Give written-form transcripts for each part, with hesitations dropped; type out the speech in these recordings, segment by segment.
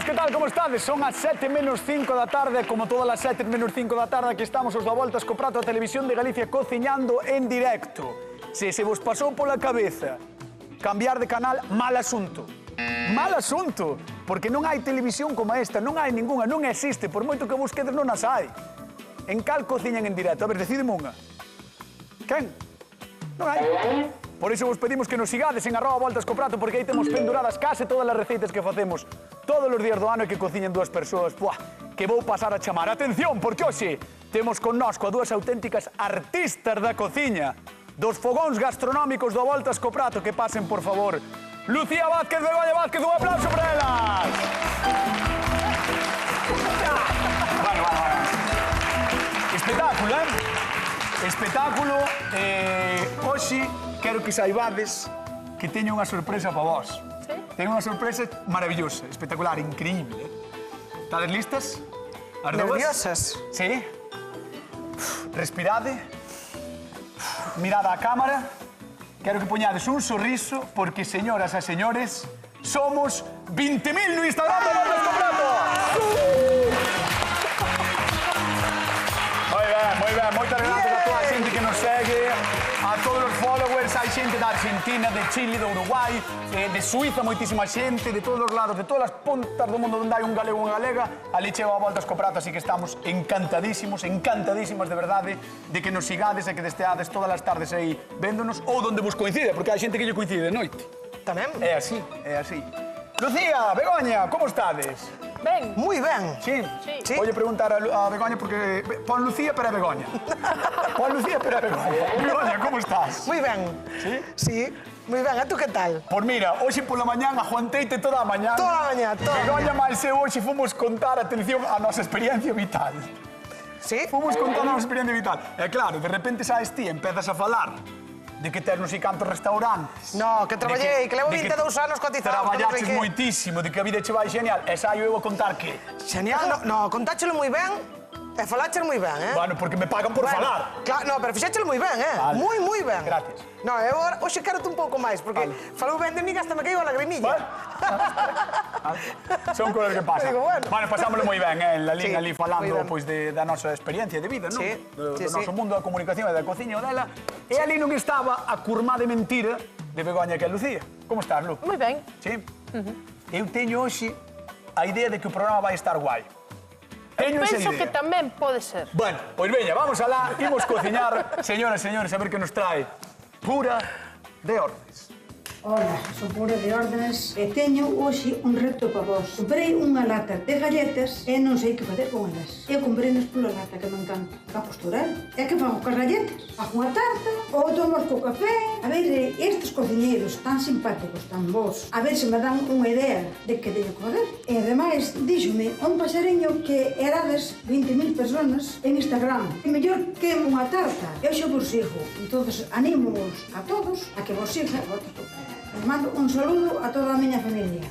tardes, que tal, como estades? Son as 7 menos 5 da tarde, como todas as 7 menos 5 da tarde, aquí estamos os da Voltas co Prato a Televisión de Galicia cociñando en directo. Se vos pasou pola cabeza cambiar de canal, mal asunto. Mal asunto, porque non hai televisión como esta, non hai ninguna, non existe, por moito que busquedes non as hai. En cal cociñan en directo? A ver, decideme unha. Quen? Non hai. Por iso vos pedimos que nos sigades en @voltascoprato, porque aí temos penduradas case todas as receitas que facemos todos os días do ano e que cociñan dúas persoas. Buah, que vou pasar a chamar. Atención, porque hoxe temos connosco a dúas auténticas artistas da cociña, dos fogóns gastronómicos do Voltas co Prato. Que pasen, por favor. Lucía Vázquez, Begoña Vázquez, un aplauso para elas. Bueno. Espectáculo, Espectáculo. Hoxe quero que saibades que teño unha sorpresa para vos. Sí? Teño unha sorpresa maravillosa, espectacular, increíble. Estades listas? As dúas? Nerviosas. Sí. Respirade. Mirada á cámara. Quero que poñades un sorriso, porque, señoras e señores, somos 20.000 no Instagram do Voltas co Prato. Moi ben, moitas grazas a toda a xente que nos segue, a todos os followers, hai xente da Argentina, de Chile, de Uruguai, de Suiza, moitísima xente, de todos os lados, de todas as puntas do mundo onde hai un galego ou unha galega, ali chego a Voltas co Prato, así que estamos encantadísimas de verdade, de que nos sigades e que desteades todas as tardes aí véndonos, ou donde vos coincide, porque hai xente que lle coincide de noite. Tamén? É así, é así. Lucía, Begoña, como estades? Ben. Moi ben. Sí? Sí. Voy a preguntar a Begoña porque... Pon Lucía, pero é Begoña. Pon Lucía, pero é Begoña. Begoña, como estás? Moi ben. Sí? Sí, moi ben. A tú que tal? Pois mira, hoxe pola mañán aguanteite toda a mañán. Toda a mañá, toda a Begoña mañá. máis eu hoxe fomos contar, atención, a nosa experiencia vital. Sí? Fomos contar a nosa experiencia vital. E claro, de repente sabes ti, empezas a falar de que tes non sei cantos restaurantes. No, que traballei, que levo de 22 anos cotizado. Traballaches moitísimo, de que a vida che vai genial. E saio eu a contar que... Genial, no, contáchelo moi ben e faláchelo moi ben, Bueno, porque me pagan por falar. Claro, no, pero fixéchelo moi ben, Vale. Moi ben. Gracias. No, eu hoxe quero un pouco máis, porque falou ben de mí que hasta me caigo a lagrimilla. Son cousas que pasan. Digo, bueno. Pasámoslo moi ben, en la Sí, ali falando moi ben. pois da nosa experiencia de vida, non? Sí, Do sí, noso sí. mundo da comunicación e da cociña dela. E ali non estaba a curmá de mentira de Begoña que é Lucía. Como estás, Lu? Moi ben. Sí? Eu teño hoxe a idea de que o programa vai estar guai. Teño esa Penso idea. que tamén pode ser. Bueno, pois veña, vamos alá, imos cociñar, señoras e señores, a ver que nos trae Pura de Ordes. Hola, son Pura de Ordes e teño hoxe un reto para vos. Comprei unha lata de galletas e non sei que facer con elas. Eu comprei-nas pola lata, que me encanta. A postura. E que fago cas galletas? Fago unha tarta ou tomas co café. A ver, estes cociñeiros tan simpáticos, tan bons, a ver se me dan unha idea de que teño que fazer. E ademais, díxome un paxariño que erades 20.000 personas en Instagram. E mellor que unha tarta. Eu xa vos sigo. Entonces, animo-vos a todos a que vos siga. Les mando un saludo a toda a miña familia.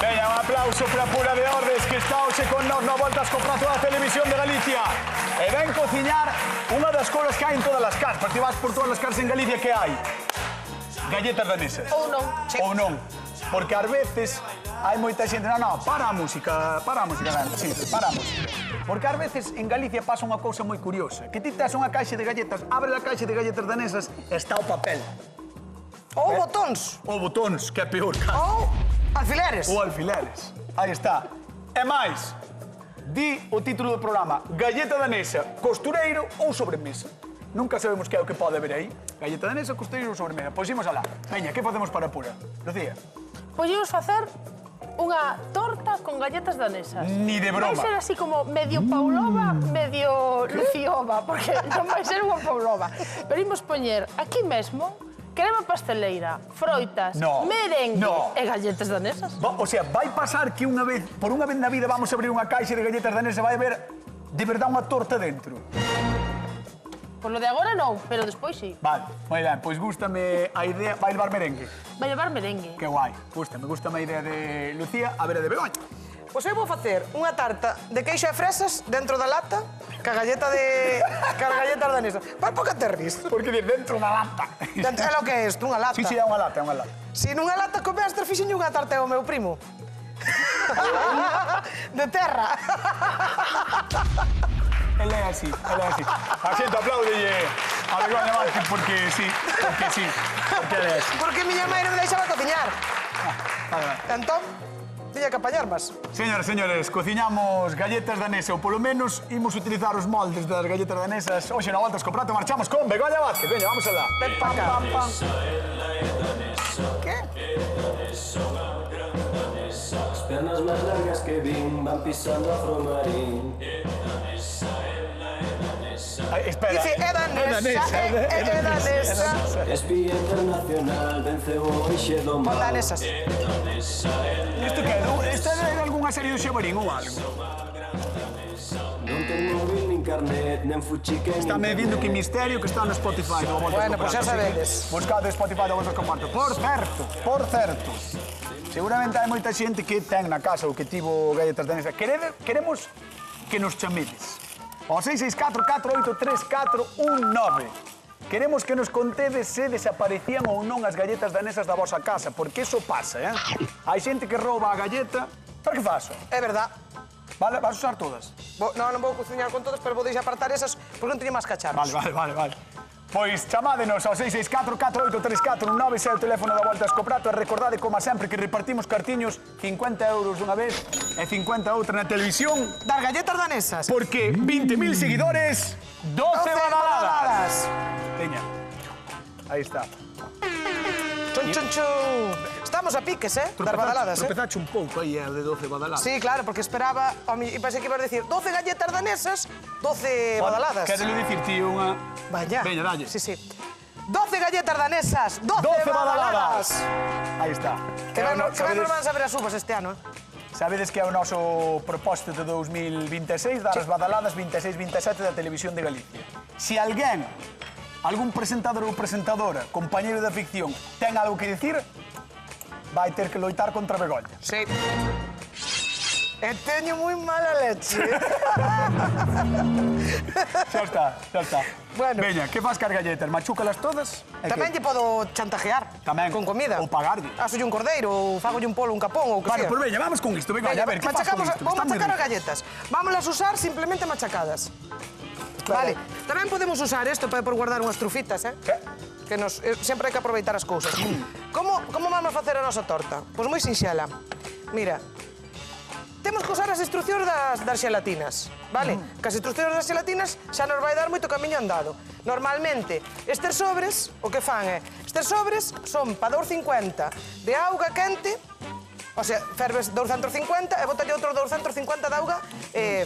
Veña, un aplauso para Pura de Ordes, que está hoxe con nos no Voltas co Prato da Televisión de Galicia. E ven cociñar unha das cousas que hai en todas as casas, porque vas por todas as casas en Galicia que hai. Galletas danesas. Ou non. Ou non. Porque ás veces hai moita xente... No, para a música, Ben. Sí, para a música. Porque ás veces en Galicia pasa unha cousa moi curiosa. Que ti tes unha caixa de galletas, abre a caixa de galletas danesas e está o papel. Ou botóns. Ou botóns, que é peor, cara. Ou alfileres. Ou alfileres. Aí está. E máis, di o título do programa, galleta danesa, costureiro ou sobremesa. Nunca sabemos que é o que pode haber aí. Galleta danesa, costureiro ou sobremesa. Pois imos alá. Veña, que facemos para Pura? Lucía. Pois íamos facer unha torta con galletas danesas. Ni de broma. Vai ser así como medio Paulova, medio Luciova, porque non vai ser unha Paulova. Pero imos poñer aquí mesmo crema pasteleira, froitas, No, merengue no. e galletas danesas. O sea, vai pasar que unha vez, por unha vez na vida vamos a abrir unha caixa de galletas danesas e vai haber de verdade unha torta dentro. Por lo de agora non, pero despois sí. Vale, moi ben, pois gústame a idea, vai levar merengue. Vai levar merengue. Que guai, gústame a idea de Lucía, a ver a de Begoña. Pois eu vou facer unha tarta de queixo e fresas dentro da lata ca galleta de... ca galletas danesas. Vai por que te ris? Porque dir dentro da lata. É lo que é isto, unha lata. Sí, é unha lata, é unha lata. Si nunha lata con mestre fixen unha tarta ao meu primo. De terra. Él é así, él é así. A xente aplaudelle a Begoña Vázquez porque sí, porque él é así. Porque miña mãe non me deixaba cociñar. Vale, vale. Entón, tiña que apañar más. Señoras, señores, cociñamos galletas danesas ou polo menos imos utilizar os moldes das galletas danesas. Hoxe na Voltas co Prato marchamos con Begoña Vázquez. Veña, vamos alá. Ven pa cá. ¿Qué? Las piernas más largas que vi van pisando afromarín. Ay, espera. Dice, é danesa, é danesa. Espía internacional, venceu hoxe do Con mal. danesas. Isto que é? Esta é algunha serie do Xabarín ou algo? Non ten móvil, nin carnet, nen fuchique, nin Está me dicindo que misterio que está no Spotify do Voltas Bueno, co pues Prato. xa Así que sabedes. Buscade Spotify do Voltas co Prato. Por certo, seguramente hai moita xente que ten na casa ou que tivo galletas danesas. Queremos que nos chamedes. Ao 664-483-419. Queremos que nos contedes se desaparecían ou non as galletas danesas da vosa casa, porque iso pasa, eh? Hai xente que rouba a galleta. Pero que faso? É verdad. Vale, vas usar todas? Non vou cociñar con todas, pero vou deixar apartar esas porque non teño máis cacharros. Vale. Pois chamádenos ao 664-483-419, ese é o teléfono da Voltas co Prato, e recordade, como sempre, que repartimos cartiños 50 euros dunha vez e 50 outra na televisión, Das galletas danesas. porque 20.000 seguidores, 12 badaladas. Teña. Aí está. Chun, chun, chun. Estamos a piques, das badaladas, Tropezache un pouco aí, de 12 badaladas. Sí, claro, porque esperaba, e pensei que ibas a decir 12 galletas danesas, 12 badaladas. Quero dicir ti unha... Vaya. Veña, dalle. Sí. 12 galletas danesas, 12 12 badaladas. badaladas. Aí está. Que ben nos van a saber as uvas este ano, Sabedes que é o noso propósito de 2026, dar as badaladas 26-27 da Televisión de Galicia. Se alguén, algún presentador ou presentadora, compañeiro da ficción, ten algo que dicir, vai ter que loitar contra Begoña. Sí. E teño moi mala leche. Xa está. Bueno. Veña, que fas car galletas? Machúcalas todas? E Tamén que? lle podo chantajear. Tamén. Con comida. Ou pagarlle. Asolle un cordeiro, ou fagolle un polo, un capón, ou que Vale, sea. pois veña, vamos con isto. Begoña, a ver, que fas con isto? Vamos Está moi machacar as rico. galletas. Vámolas usar simplemente machacadas. Vale. Tamén podemos usar isto para guardar unhas trufitas, Que? Que sempre hai que aproveitar as cousas. Como vamos facer a nosa torta? Pois moi sinxela. Mira, temos que usar as instruccións das xelatinas, vale? Que as instruccións das xelatinas xa nos vai dar moito camiño andado. Normalmente, estes sobres, o que fan é, estes sobres son para 250 de auga quente, o sea, ferves 250 e botalle outros 250 de auga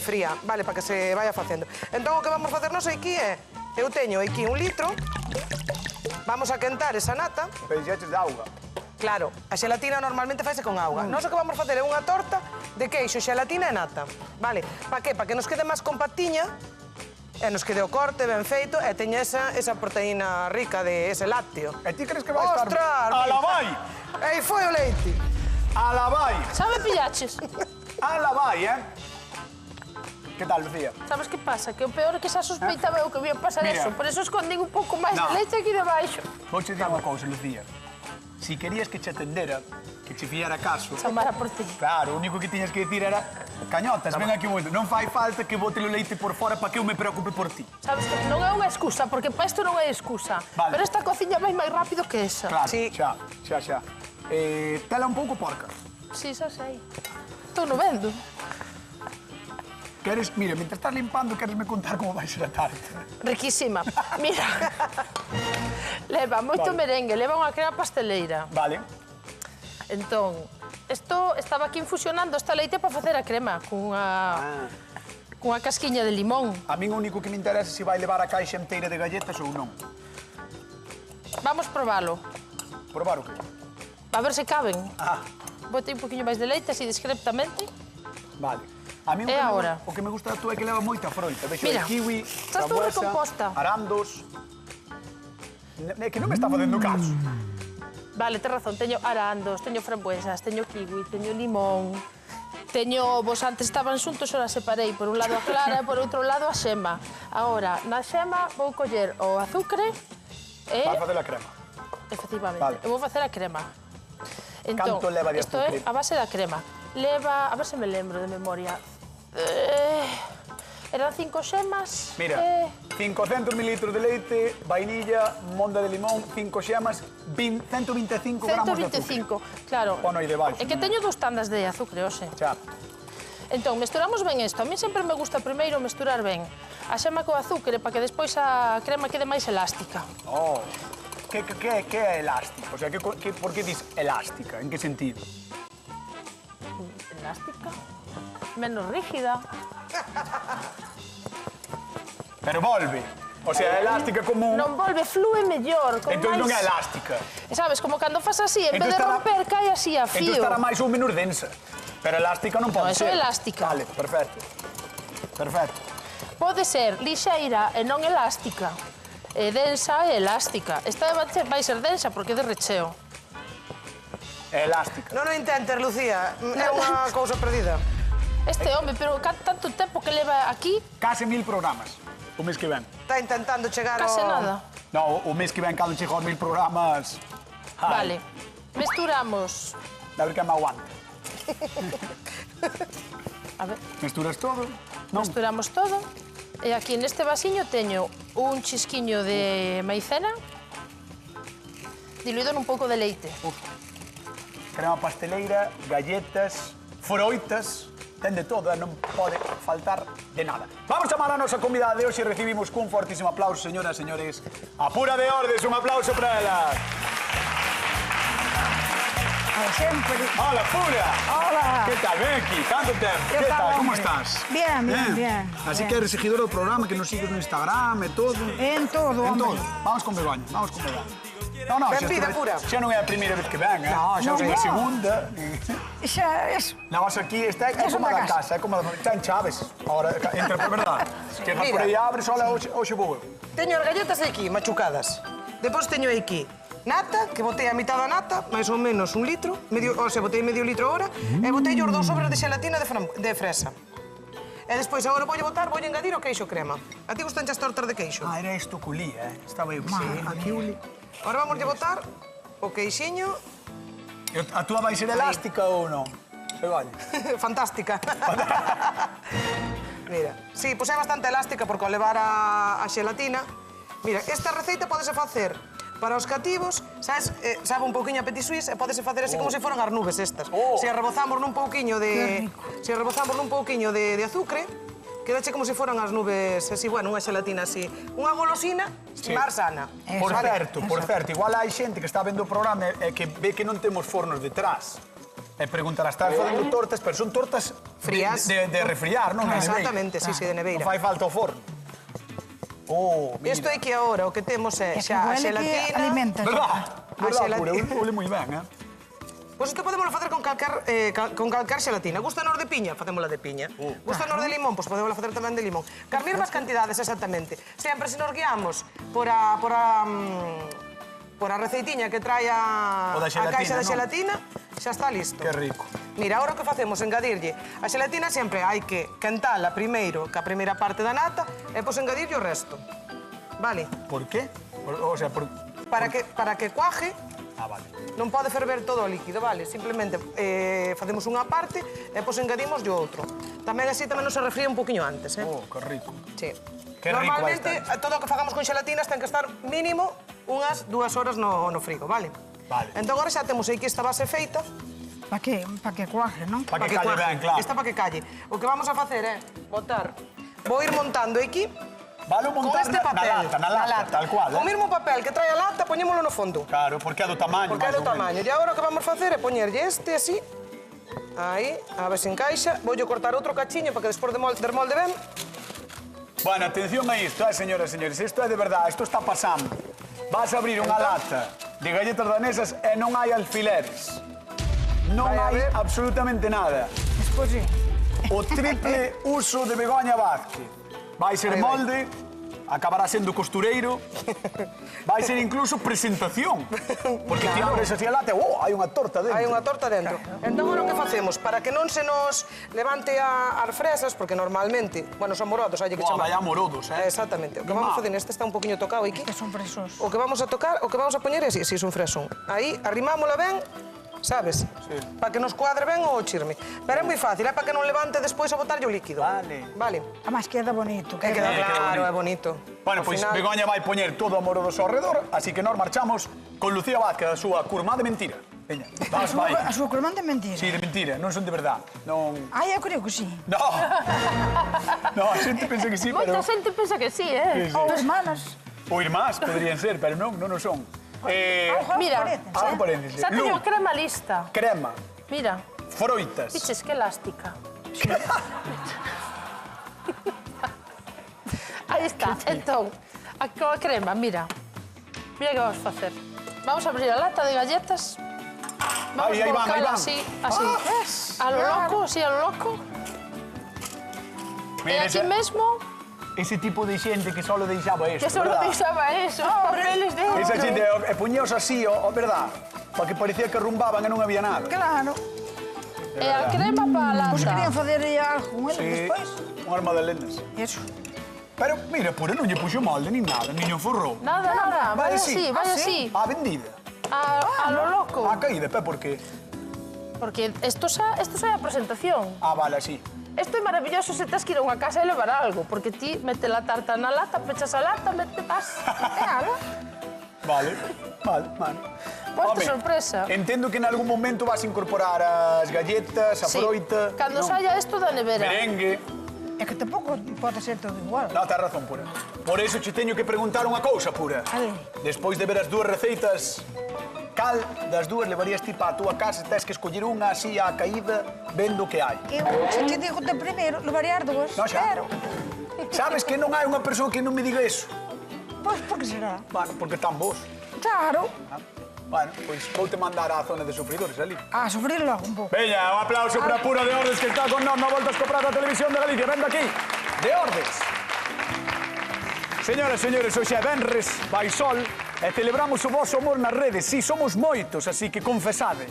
fría, vale, para que se vaya facendo. Entón, o que vamos facer nos aquí é, eu teño aquí 1 litro, vamos a quentar esa nata. Peixeches de auga. Claro, a xelatina normalmente faise con auga. Nós o que vamos facer é unha torta de queixo, xelatina e nata. Vale? Pa que? Pa que nos quede máis compactiña e nos quede o corte ben feito e teña esa proteína rica de ese lácteo. E ti crees que vai estar... Ostras! Ala vai! Ei, foi o leite! Ala vai! Sabe pillaches? Ala vai, Que tal, Lucía? Sabes que pasa? Que o peor é que xa sospeitaba eu que ia pasar Mira. eso. Por eso escondín un pouco máis No. de leite aquí debaixo. Vou che dicir unha cousa, Lucía. Si querías que che atendera, que che fillara caso... Chamara por ti. Claro, o único que tiñas que dicir era cañotas, ven aquí un momento. Non fai falta que bote o leite por fora para que eu me preocupe por ti. Sabes que non é unha excusa, porque para isto non é excusa. Vale. Pero esta cociña vai máis rápido que esa. Claro, Sí. xa. Tela un pouco porca. Sí, xa sei. Estou no vendo. Queres, mira, mientras estás limpando, queresme contar como vai ser a tarde. Riquísima. Mira. Leva moito merengue, leva unha crema pasteleira. Vale. Entón, isto estaba aquí infusionando esta leite para facer a crema cunha casquiña de limón. A min o único que me interesa é se vai levar a caixa enteira de galletas ou non. Vamos probalo. Probar o que? A ver se caben. Ah, Botei un poquinho máis de leite, así discretamente. vale. A mí E agora? o que me gusta da túa é que leva moita froita. Vexo Mira, de kiwi, estás tú frambuesa, recomposta. arandos... É que non me está facendo caso. Vale, tes razón, teño arandos, teño frambuesas, teño kiwi, teño limón, teño ovos, antes estaban xuntos, ora separei, por un lado a clara e por outro lado a xema. Agora, na xema vou coller o azucre e... Vai facer a crema. Efectivamente, Vale. eu vou facer a crema. Canto leva de isto azucre? é a base da crema. leva... A ver se me lembro de memoria. Eran 5 xemas. Mira, 500 mililitros de leite, vainilla, monda de limón, 5 xemas, 125 gramos de azúcar. 125, claro. Pono aí debaixo. É que teño 2 tandas de azúcar, hoxe. Xa. Entón, mesturamos ben isto. A mí sempre me gusta primeiro mesturar ben a xema co azúcar para que despois a crema quede máis elástica. Oh, que é elástico? O sea, por que dis elástica? En que sentido? Elástica? Menos rígida. Pero volve. O sea, elástica como... Non volve, flúe mellor. Entón non é elástica. E sabes, como cando fas así, en vez de Entón romper, cae así a fío. Entón estará máis ou menos densa. Pero elástica non pode eso ser. é elástica. Vale, perfecto. Perfecto. Pode ser lixeira e non elástica. E densa e elástica. Esta vai ser densa porque é de recheo. É elástica. Non o intentes, Lucía. É unha cousa perdida. Este home, pero tanto tempo que leva aquí, Case 1000 programas. O mes que ven. Está intentando chegar ao... case nada. No, o mes que ven, cando chego aos 1000 programas... Vale. Mesturamos. A ver que me aguanta. A ver, Mesturas todo? Non. mesturamos todo. E aquí neste vasiño teño un chisquiño de maicena diluído nun pouco de leite. Crema pasteleira, galletas, froitas, ten de todo, non pode faltar de nada. Vamos a chamar a nosa convidada de hoxe e recibimos cun fortísimo aplauso, señoras e señores, a Pura de Ordes, un aplauso para ela. Sempre. Hola, Pura. Hola. Que tal? Ven aquí, tanto tempo. ¿Qué Que tal, tal? Como hombre? estás? Bien, bien, bien. Así bien. que eres seguidor do programa, que nos sigues no Instagram e todo. En todo, En hombre. todo. Vamos con Begoña, vamos con Begoña. No, Benvida, Pura. Xa non é a primeira vez que ven, eh? No, xa non, é a no. segunda. Xa es... Nada más aquí, esta é Eso como na da casa. casa, é como da... Está en chaves. Ahora, entra por verdade. Que Mira. por aí abres, hola, hoxe vou eu. Teño as galletas aquí, machucadas. Depois teño aquí nata, que botei a mitad da nata, máis ou menos 1 litro, o sea, botei medio litro ahora, e botei os 2 sobres de xelatina de fresa. E despois, agora voulle engadir o queixo crema. A ti gustan as tortas de queixo? Ah, era isto que ulí, eh? Estaba eu, sí, aquí ulí. Agora vamos a botar o queixiño. A túa vai ser elástica ou non? Begoña. Fantástica. Mira, sí, pois é bastante elástica porque ao levar a xelatina. Mira, esta receita pódese facer para os cativos, sabes, sabe un pouquiño a petit suisse e pódese facer así como se foran as nubes estas. Se arrebozamos nun pouquiño de azúcar, quedache como se foran as nubes así, bueno, unha xelatina así. Unha golosina mar sana. Por certo, igual hai xente que está vendo o programa e que ve que non temos fornos detrás. E preguntará, estás facendo tortas, pero son tortas Frías. de refriar, non? De neveira. Exactamente, sí, de neveira. Non fai falta o forno. Oh, mira. Isto é que agora o que temos é Que xa a huele que xelatina. alimenta. Verdad? Verdad, Pura, ule moi ben, eh? Pois isto podémoslo facer con calcar xelatina. Gustanos de piña? Facémola de piña. Gustanos de limón? Pois podémosla facer tamén de limón. Cas mesmas cantidades, exactamente. Sempre se nos guiamos por a receitiña que trae a caixa da xelatina, xa está listo. Que rico. Mira, agora o que facemos, engadirlle a xelatina sempre hai que quentala primeiro ca primeira parte da nata e pois engadirlle o resto. Vale? Por qué? O sea, Para que cuaje. Ah, vale. Non pode ferver todo o líquido, vale? Simplemente facemos unha parte e pois engadimos o outro. Tamén así tamén nos se refría un poquinho antes, eh? Oh, que rico. Sí. Que rico Normalmente, vai estar. todo o que fagamos con xelatinas ten que estar mínimo unhas 2 horas no frigo, vale? Vale. Entón, agora xa temos aquí esta base feita. Pa que cuaje, non? Pa que calle ben, claro. Esta para que calle. O que vamos a facer é botar... Vou ir montando aquí Vale con montar este papel. na lata, tal cual, O mesmo papel que trae a lata, poñémolo no fondo. Claro, porque é do tamaño, Porque é máis do ou menos. tamaño. E agora o que vamos facer é poñerlle este así. Aí, a ver se encaixa. Voulle cortar outro cachiño para que despois de molde ben. Bueno, atención a isto, señoras e señores. Isto é de verdade, isto está pasando. Vas a abrir unha lata de galletas danesas e non hai alfileres. Non Vai a hai ver. absolutamente nada. Despois sí. O triple uso de Begoña Vázquez. Vai ser molde, acabará sendo costureiro, vai ser incluso presentación. Porque ti abres así a lata, hai unha torta dentro. Hai unha torta dentro. Entón, agora o que facemos? Para que non se nos levante as fresas, porque normalmente, bueno, son morodos, hai que Buah, chamar. vaya morodos, Exactamente. O que vamos a facer, este está un poquinho tocado aquí. Que son fresos. O que vamos a tocar, o que vamos a poñer é así, si es un fresón. Aí, arrimámola ben sabes? Para que nos cuadre ben o chirme. Pero é moi fácil, é para que non levante despois a botarlle o líquido. Vale. Además queda bonito. Queda claro, é bonito. Bueno, pois Begoña vai poñer todo o amoroso ao redor, así que nós marchamos con Lucía Vázquez, a súa curmá de mentira. Veña, vas, vai. A súa curmán de mentira. Sí, de mentira, non son de verdad. Non... Ai, eu creo que sí. No! No, a xente pensa que sí, pero... Moita xente pensa que sí, Ou hermanas. Ou irmás, poderían ser, pero non o son. Mira, Algo paréntense. xa teño crema lista. Crema, Mira, froitas. piches, que elástica. Aí está, entón, a crema, mira. Mira que vamos a facer. Vamos a abrir a lata de galletas. Vamos Aí a van, colocarla así, así. A lo loco, así, a lo loco. E Mira, aquí mesmo, ese tipo de xente que solo deixaba eso, que solo verdad? deixaba eso, os papeles de Esa outro. xente, e puñeos así, verdad? Para que parecía que rumbaban e non había nada. Claro. E a crema para a Pois querían lata. fazer algo con eles despois. Un arma de lendas. Eso. Pero, mira, pura non lle puxo molde nin nada, nin o forrou. Nada, nada, vai así. así, vai así. A vendida. A lo loco. A caída, por qué? Porque esto xa é a presentación. Vale, así. Isto é maravilloso se tes que ir a unha casa e levar algo, porque ti mete a tarta na lata, pechas a lata, mete vas. Claro. Vale. Posta Home, sorpresa. Entendo que en algún momento vas a incorporar as galletas, a froita... Cando non? saia isto da nevera. Merengue... É que tampouco pode ser todo igual. Non, tens razón, Pura. Por eso che teño que preguntar unha cousa, Pura. Ale. Despois de ver as dúas receitas, cal das dúas levarías ti para a túa casa? Tes que escoller unha así á caída, vendo o que hai. Eu, se te digo de primeiro, levaría as dúas. Non, xa. Pero, Sabes que non hai unha persoa que non me diga eso? pois, por que será? Bueno, porque están vos. Claro. Bueno, pois vou-te mandar á zona de sufridores ali. A sufrir logo un pouco. Veña, un aplauso para Pura de Ordes, que está con nós na Voltas co Prato a Televisión de Galicia. Vendo aquí, de Ordes. Señoras e señores, hoxe é Venres, vai sol, e celebramos o vosso amor nas redes. Si, somos moitos, así que confesade.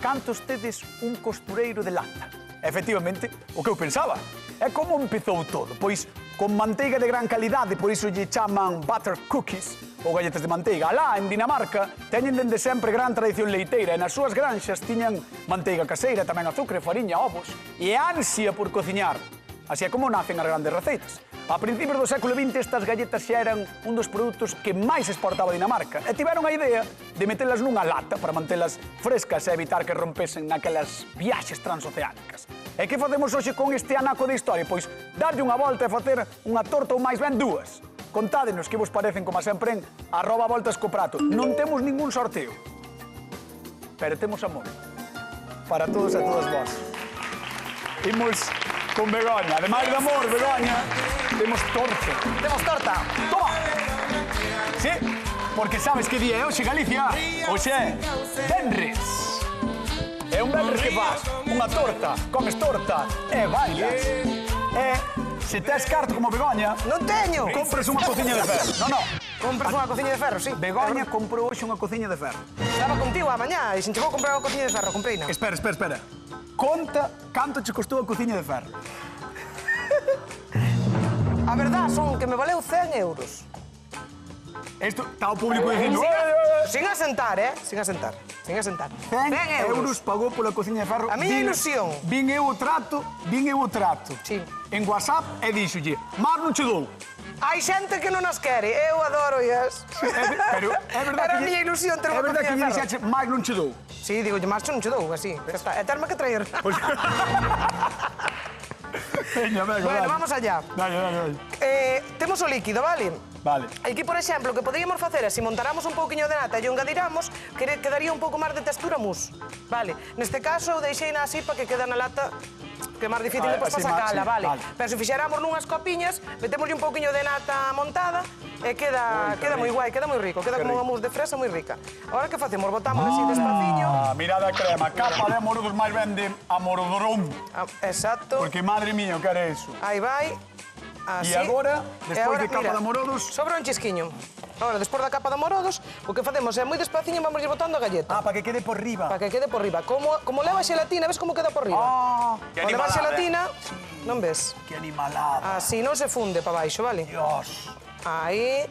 Cantos tedes un costureiro de lata? Efectivamente, o que eu pensaba. E como empezou todo? Pois con manteiga de gran calidade, por iso lle chaman butter cookies, ou galletas de manteiga. Alá, en Dinamarca, teñen dende sempre gran tradición leiteira e nas súas granxas tiñan manteiga caseira, tamén azúcar, fariña, ovos e ansia por cociñar. Así é como nacen as grandes receitas. A principios do século XX estas galletas xa eran un dos produtos que máis exportaba Dinamarca e tiveron a idea de metelas nunha lata para mantelas frescas e evitar que rompesen naquelas viaxes transoceánicas. E que facemos hoxe con este anaco de historia? Pois darlle unha volta e facer unha torta ou máis ben dúas. Contádenos que vos parecen, como sempre, en @voltascoprato. Non temos ningún sorteo, pero temos amor para todos e todas vós. Imos con Begoña. Ademais de amor, Begoña, temos torta. Temos torta. Toma! Sí, porque sabes que día é hoxe, Galicia? Hoxe é Venres. É un Venres que faz unha torta, comes torta e bailas. E se tes carto como Begoña, Non teño. compres unha cociña de ferro. Non. Compras unha cociña de ferro, sí. Begoña comprou hoxe unha cociña de ferro. Estaba contigo a mañá e se chegou a comprar unha cociña de ferro, compreina. Espera. Conta canto che costou a cociña de ferro. A verdad son que me valeu 100 euros. Isto está o público dicindo... Sin asentar, Sin asentar. 100 euros pagou pola cociña de ferro. A miña ilusión. Vin eu o trato. Sí. En WhatsApp e díxolle, mas non che dou. Hai xente que non as quere, eu adoro as. Pero é verdade Era a que... miña ilusión ter É unha verdade que cociña lle de ferro. dixeche, mas non che dou. Sí, digo, mas non che dou, así. Xa está. É terma que traer. Veña, venga, Bueno, vamos allá. Dale. Temos o líquido, vale? Vale. Aquí, por exemplo, o que poderíamos facer é, se montáramos un pouquiño de nata e o engadiramos, quedaría un pouco máis de textura mousse. Vale. Neste caso, deixeina así para que quede na lata, que é máis difícil depois así para sacala, máis, vale. vale. Pero se fixéramos nunhas copiñas, metémoslle un pouquiño de nata montada e queda moi guai, queda moi rico, queda como unha mousse de fresa moi rica. Agora que facemos? Botamos así despaciño. Mirada a crema, capa de amorodos máis ben de amorodorón. Exacto. Porque, madre mía, o que era eso? Aí vai. Así. E agora, despois de capa mira, de amorodos... Sobra un chisquiño. Agora, despois da capa de amorodos, o que facemos é moi despaciño vamos ir botando a galleta. para que quede por riba. Para que quede por riba. Como leva xelatina, ves como queda por riba? Que Como leva animalada. xelatina, non ves? Que animalada. Así non se funde para baixo, vale? Dios. Aí,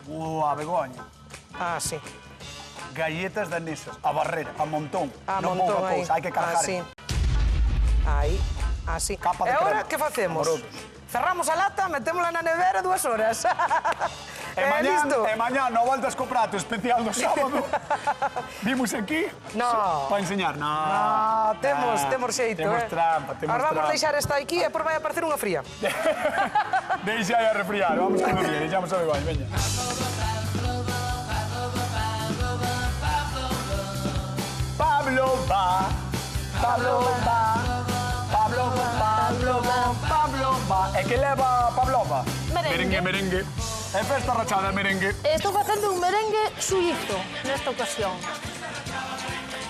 Boa, Begoña. así. galletas danesas, a barrera, a montón. A non montón pouca aí. cousa, hai que cargar. Así. Aí, así. Capa de E agora, crema. que facemos? Amorosos. Cerramos a lata, metémola na nevera 2 horas. Listo. E mañá no voltas co prato especial do sábado. Vimos aquí. No. Para enseñar. No. Ah, temos xeito, Temos trampa, temos Ahora vamos trampa. deixar esta aquí e por vai aparecer unha fría. Deixa aí a refriar, vamos con o día, deixamos o igual, veña. Pablo va, Pablo va, Pablo va, Pablo va, Pablo va. E que leva Pablo va? Merengue. Merengue. É festa rachada, merengue. Estou facendo un merengue suizo nesta ocasión.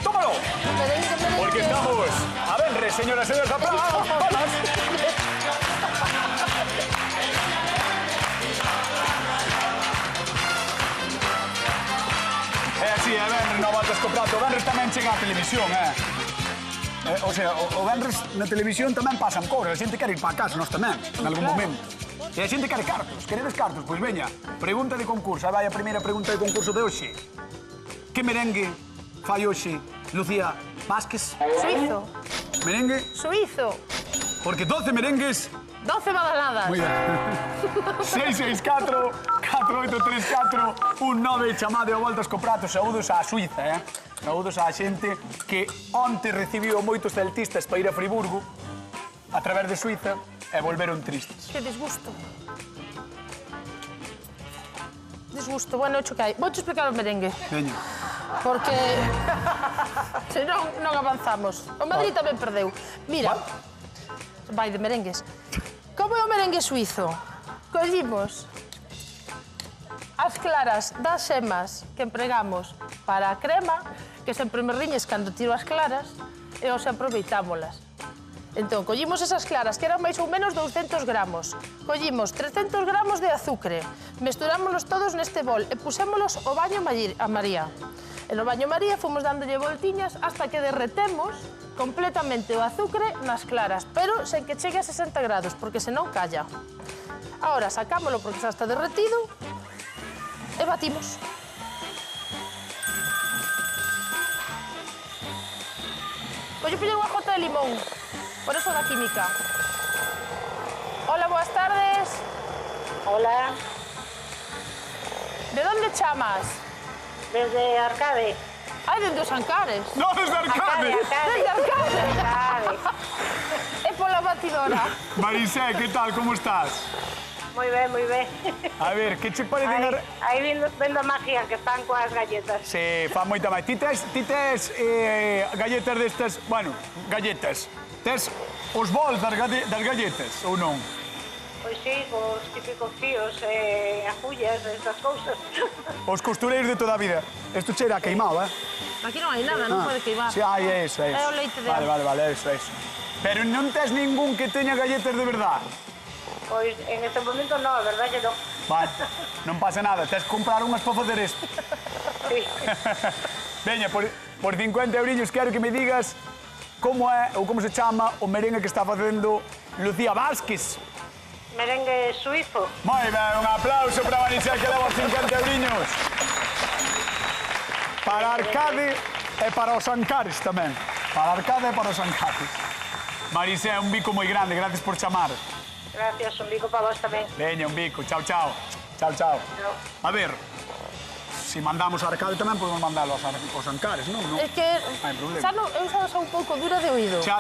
Tómalo, Un merengue. porque estamos a ver, señoras e señores, aplausos. É así, é Benres, no voltas co prato. O Benres tamén chega á televisión, O sea, o Benres na televisión tamén pasan cobras. A xente quere ir para casa, nós tamén, en algún momento. E a xente quere cartos, queredes cartos. Pois veña, pregunta de concurso. Aí vai a primeira pregunta de concurso de hoxe. Que merengue fai hoxe Lucía Vázquez? Suizo. Merengue? Suizo. Porque 12 merengues... 12 badaladas. Muy bien. 664 4834 19 chamade o voltas co prato. Saúdos á Suiza, Saúdos á xente que onte recibiu moitos celtistas para ir a Friburgo a través de Suiza e volveron tristes. Que disgusto. Disgusto. Bueno, hecho que hai. Vou explicar o merengue. Veña. Porque se non avanzamos. O Madrid tamén perdeu. Mira, vai de merengues. Como é o merengue suizo? Collimos as claras das xemas que empregamos para a crema, que sempre me riñes cando tiro as claras, e os aproveitámolas. Entón, collimos esas claras, que eran máis ou menos 200 gramos. Collimos 300 gramos de azucre, mesturámolos todos neste bol e pusémolos ao baño a María. E no baño María fomos dándolle voltiñas hasta que derretemos completamente o azucre nas claras, pero sen que chegue a 60 grados, porque senón calla. Ahora sacámolo porque xa está derretido e batimos. Pois pille unha gota de limón, por eso da química. Hola, boas tardes. Hola, De onde chamas? desde Arcade. Ai, dende os Ancares. No, desde Arcade! Desde Arcade. Arcade. E pola batidora. Marisé, que tal, como estás? Moi ben, moi ben. A ver, que che parecen... Aí vendo a magia que están coas galletas. Se fa moita máis. Ti tes galletas destas... Bueno, galletas. Tes os bols das galletas, ou non? Pois sí, os típicos fíos, agullas, estas cousas. Os costureiros de toda a vida. Isto cheira a queimado, Aquí non hai nada, non pode queimar. Sí, hai eso, eso. É o leite de Vale, eso. Pero non tes ningún que teña galletas de verdad. Pois en este momento non, a verdad que non. Vale, non pasa nada. Tes que comprar unhas para facer isto. Sí. Veña, por 50 eurillos quero que me digas como é ou como se chama o merengue que está facendo Lucía Vázquez. Merengue suizo. Moi ben, un aplauso para Marisé que leva os 50 eurillos. Para Arcade e para os Ancares tamén. Para Arcade e para os Ancares. Marisé, un bico moi grande, gracias por chamar. Gracias, un bico para vos tamén. Veña, un bico, chao. Chao. A ver, se mandamos a Arcade tamén podemos mandalo aos Ancares, non? É que hai problema. eu xa un pouco dura de oído. Xa,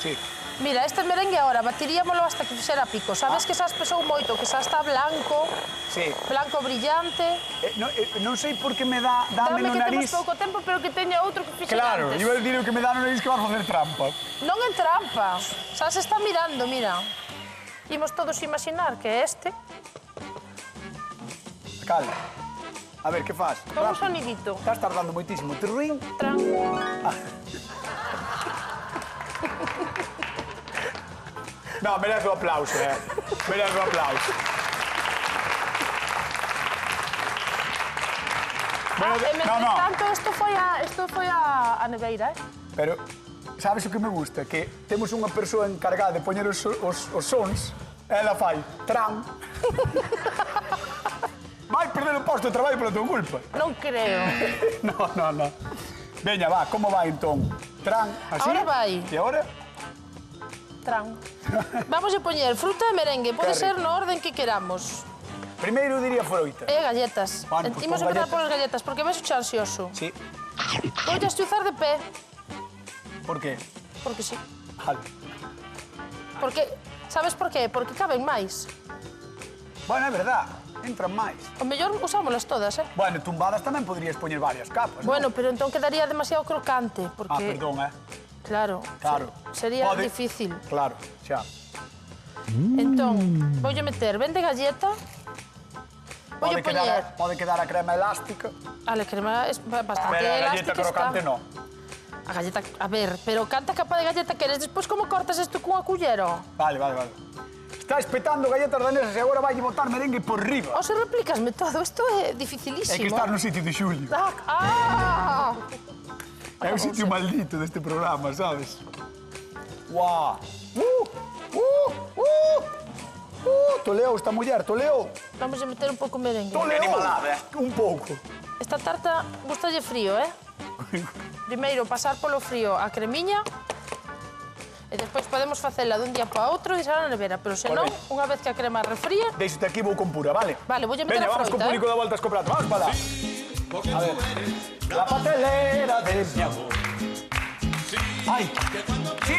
sí. Mira, este merengue agora batiríamolo hasta que fixera pico. Sabes que xa espesou moito, que xa está blanco, Sí. blanco brillante. Non sei por que me dame Dame no que nariz. temos pouco tempo, pero que teña outro que fixera Claro, antes. iba a dicir o que me dá no nariz que vas facer trampa. Non é trampa. Xa se está mirando, mira. Imos todos imaginar que é este. Calma. A ver, que faz? Con un sonidito. Estás tardando moitísimo. Terruín. Tran. No, merece o aplauso, Merece o aplauso. Mentre tanto, isto foi a neveira, Pero, sabes o que me gusta? Que temos unha persoa encargada de poñer os sons, ela fai tran. Vai perder o posto de traballo pola tua culpa. Non creo. No. Veña, va, como vai entón? Tran, así? Ahora vai. E agora? Tran. Vamos a poñer fruta e merengue. Pode Qué ser rico. no orden que queramos. Primeiro diría froita. E galletas. Bueno, pues Imos pon empezar galletas. polas galletas, porque ves o ansioso. Sí. Voulle estuizar de pé, Por qué? porque sí. Vale. Porque, sabes por qué? Porque caben máis. Bueno, é verdad, entran máis. O mellor usámolas todas, eh? Bueno, tumbadas tamén podrías poñer varias capas, Bueno, pero entón quedaría demasiado crocante, non? porque... Ah, perdón, Claro. Claro. Sería Pode- difícil. Claro, xa. Entón, voulle meter ben de galleta. Voulle poñer... Pode quedar a crema elástica, Ale, crema es bastante pero a elástica galleta crocante está. no. A galleta... A ver, pero canta capa de galleta queres? Despois como cortas isto cunha cullero? Vale. Está espetando galletas danesas e agora vai botar merengue por riba. O se replícasme todo, isto é dificilísimo. É que estar no sitio de Xulio. Ah! É o sitio maldito deste programa, sabes? Guau! Toleou esta muller, toleou. Vamos a meter un pouco merengue. Toleou. Animalada, un pouco. Esta tarta gustalle frío, eh? Primeiro pasar polo frío a cremiña e despois podemos facela dun día para outro e deixar na nevera, pero senón, Correcto. unha vez que a crema refríe, Deixate aquí, vou con pura, vale? Vale, voulle meter Veña, a vamos co froita, público da Volta a Escoprato. Vamos para lá. A ver. La pastelera de mi amor. Ai. Sí.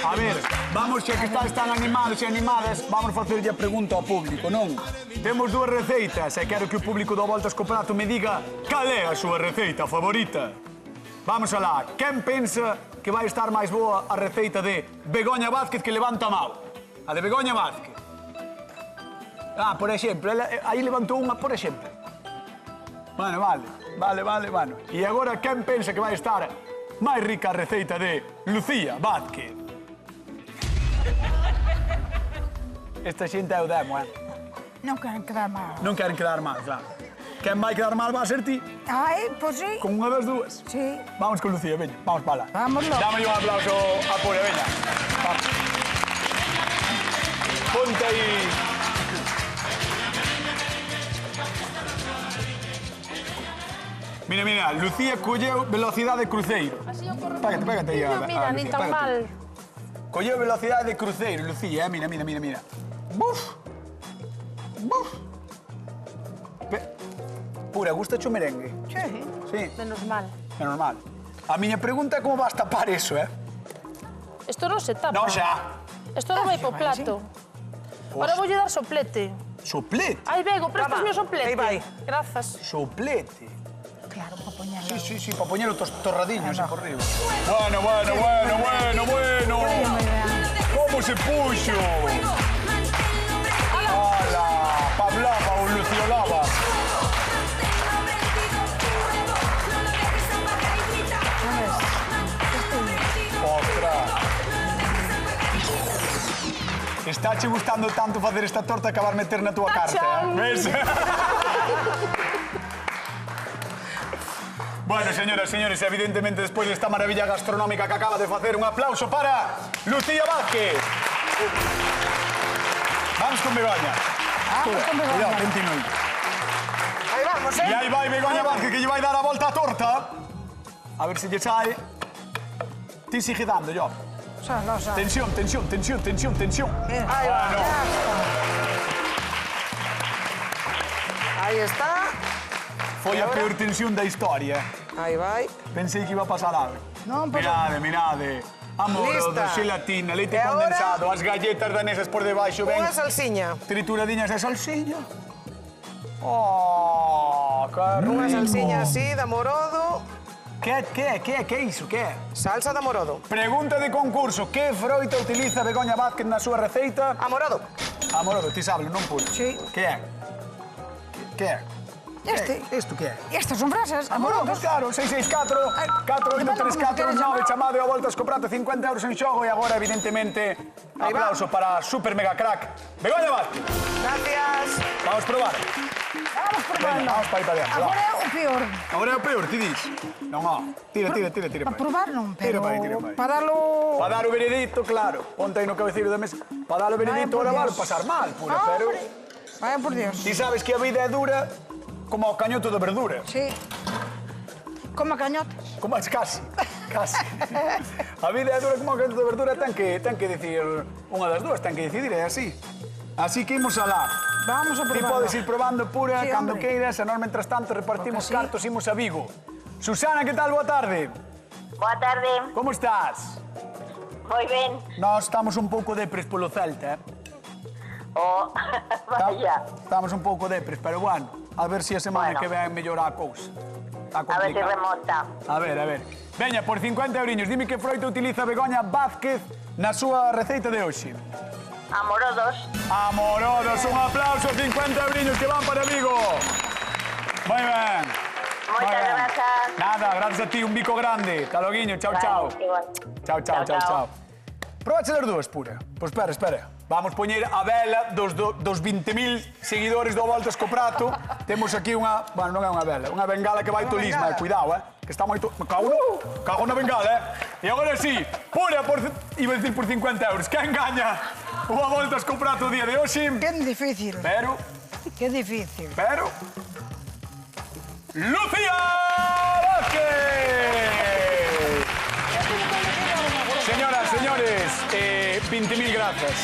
A ver, vamos, xa que están animados e animadas, vamos facerlle a pregunta ao público, non? Temos dúas receitas e quero que o público do Volta a Escoprato me diga cal é a súa receita favorita. Vamos alá, quen pensa que vai estar máis boa a receita de Begoña Vázquez que levanta a mão? A de Begoña Vázquez. Ah, por exemplo, ela, aí levantou unha, por exemplo. Bueno, vale. E agora, quen pensa que vai estar máis rica a receita de Lucía Vázquez? Esta xente é o demo, eh? Non queren quedar mal. Non queren quedar mal, claro. Quen vai quedar mal va a ser ti, Ai, pois sí. con unha das dúas. Sí. Vamos con Lucía, veña, vamos para lá. Vámonos. Dame un aplauso a Pura, veña. Vamos. Ponte aí. Mira, Lucía colleu velocidade cruceiro. así o corro. Pégate aí. Mira, nin tan pégate. mal. Colleu velocidade de cruceiro, Lucía, mira. Buf. Pura, gusta o merengue? Sí. Sí, Menos mal. é normal. A miña pregunta é como vas tapar eso, eh? Isto non se tapa. Non xa. Isto non vai po plato. Ahora voulle dar soplete. Soplete. Ai, Bego, prestas Toma, o soplete. aí vai. Grazas. Soplete. Claro, para poñerlo. Sí, para poñer os torradiños por riba. Bueno. Como se puxo? Ala, Pablava ou Luciolava. Ostras. Estáche gustando tanto facer esta torta acabar meter na tua carta, Tachán. Ves? Bueno, señoras, señores, evidentemente despois desta maravilla gastronómica que acaba de facer, un aplauso para Lucía Vázquez. Vamos con Begoña. Cuidado, continúe. Aí vamos, E aí vai Begoña Vázquez que lle vai dar a volta á torta. A ver se lle sai. Ti sigue dando, yo. Xa, lo xa. Tensión. Aí va. Bueno, Aí está. foi a peor tensión da historia. Aí vai. Pensei que iba a pasar algo. Non, pero... Mirade. Amorodo, Lista. xelatina, leite E agora- condensado, as galletas danesas por debaixo, ben Unha salsiña. trituradiñas de salsiña. Oh, que rico. Unha salsiña así, de amorodo. Que é iso? Que é? Salsa de amorodo. Pregunta de concurso. Que froita utiliza Begoña Vázquez na súa receita? Amorodo. Amorodo, ti sabes, non puro. Sí. Que é? Que é? Isto que é? Estas son brasas, Amorodos, claro, 664 483419, chamado a voltas co prato, 50 euros en xogo e agora, evidentemente, aplauso para a super mega crack Begoña Vázquez. Gracias. Vamos probar. Vamos por Veña, vamos para aí para dentro. Agora é o peor. Agora é o peor, ti dis? Non, tira. Para probar non, pero Tira para aí. para dalo... Para dar o veredicto, claro. Ponte aí no cabeceiro da mesa. Para dar o veredicto, por ahora Dios. vale pasar mal, pura, pero... Vaya por Dios. Ti sabes que a vida é dura como o cañoto de verdura. Sí. Como cañotes. Como es casi. A vida é dura como o cañoto de verdura, ten que dicir unha das dúas, ten que decidir, é así. Así que imos alá. Vamos a Ti probar. podes ir probando pura, Sí, cando hombre. queiras, e nós, mentras tanto, repartimos Porque sí. cartos, imos a Vigo. Susana, que tal? Boa tarde. Boa tarde. Como estás? Moi ben. Nós estamos un pouco depres polo Celta, Oh, vaya. Estamos un pouco depres, pero bueno, a ver se a semana Bueno. que ven mellora a cousa. Está A ver se complicado. remonta. A ver. Veña, por 50 euriños, dime que froita utiliza Begoña Vázquez na súa receita de hoxe. Amorodos. Amorodos, un aplauso, 50 euriños que van para Vigo. Moi ben. Moitas Moi ben. grazas. Nada, gracias a ti, un bico grande. Hasta loguiño, chao, chao. Vale, igual. Chao. Probache das dúas, pura. Pois espera. Vamos poñer a vela dos 20.000 seguidores do Voltas co Prato. Temos aquí unha... Bueno, non é unha vela, unha bengala que vai tolisma, cuidado, que está moito... Cago na bengala, E agora sí, pura por... Iba a decir por 50 euros. Quen gaña o Voltas co Prato o día de hoxe? Que difícil. Pero... Pero... Lucía Vázquez! Señoras, señores, 20.000 grazas.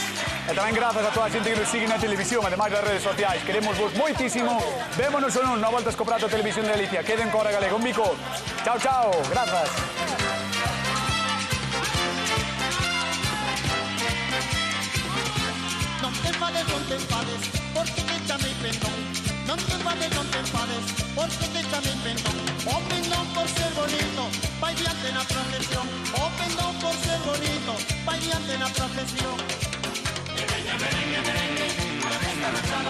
E tamén grazas a toda a xente que nos sigue na televisión, ademais das redes sociais. Queremos vos moitísimo. Vémonos o non, no Voltas co Prato Televisión de Galicia. Queden co Hora Galega. Un bico. Chao. Grazas. Non te enfades, porque te chamei pendón. Non te enfades, porque te chamei pendón. O pendón por ser bonito, vai diante na procesión. O pendón por ser bonito, vai diante na procesión.